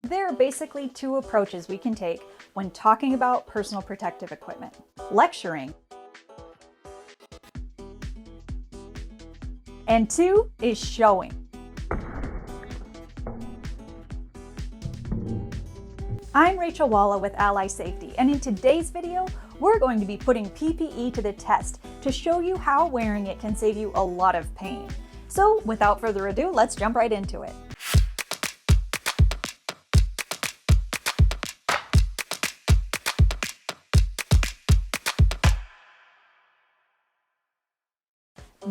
There are basically two approaches we can take when talking about personal protective equipment: lecturing, and two is showing. I'm Rachel Walla with Ally Safety, and in today's video, we're going to be putting PPE to the test to show you how wearing it can save you a lot of pain. So without further ado, let's jump right into it.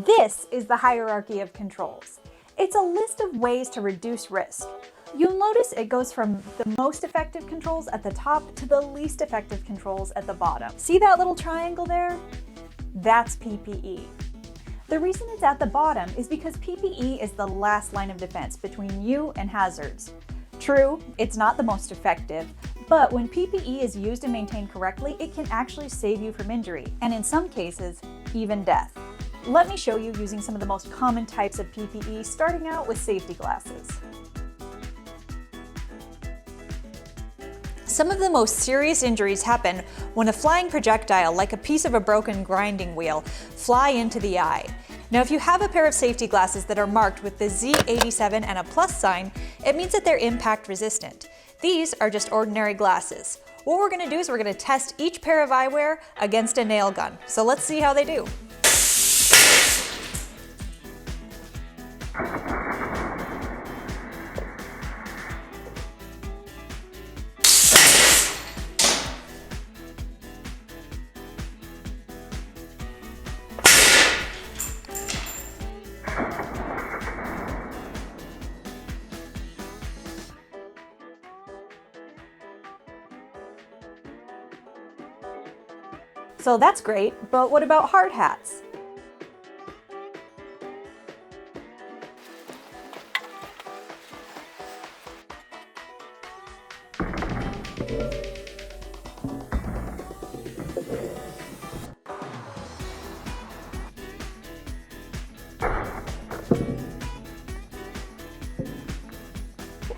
This is the hierarchy of controls. It's a list of ways to reduce risk. You'll notice it goes from the most effective controls at the top to the least effective controls at the bottom. See that little triangle there? That's PPE. The reason it's at the bottom is because PPE is the last line of defense between you and hazards. True, it's not the most effective, but when PPE is used and maintained correctly, it can actually save you from injury, and in some cases, even death. Let me show you using some of the most common types of PPE, starting out with safety glasses. Some of the most serious injuries happen when a flying projectile, like a piece of a broken grinding wheel, fly into the eye. Now, if you have a pair of safety glasses that are marked with the Z87 and a plus sign, it means that they're impact resistant. These are just ordinary glasses. What we're gonna do is we're gonna test each pair of eyewear against a nail gun. So let's see how they do. So that's great, but what about hard hats?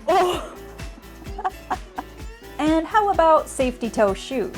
Oh. And how about safety toe shoes?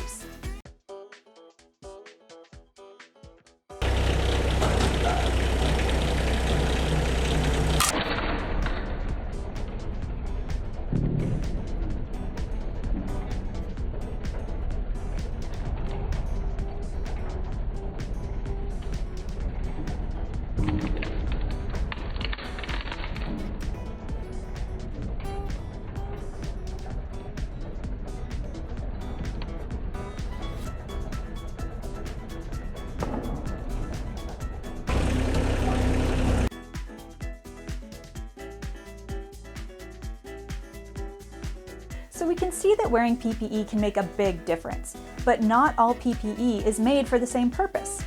So we can see that wearing PPE can make a big difference, but not all PPE is made for the same purpose.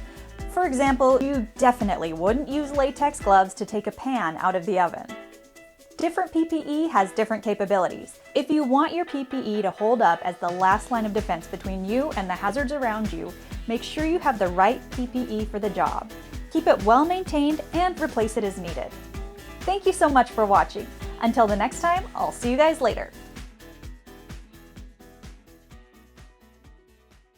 For example, you definitely wouldn't use latex gloves to take a pan out of the oven. Different PPE has different capabilities. If you want your PPE to hold up as the last line of defense between you and the hazards around you, make sure you have the right PPE for the job. Keep it well maintained and replace it as needed. Thank you so much for watching. Until the next time, I'll see you guys later.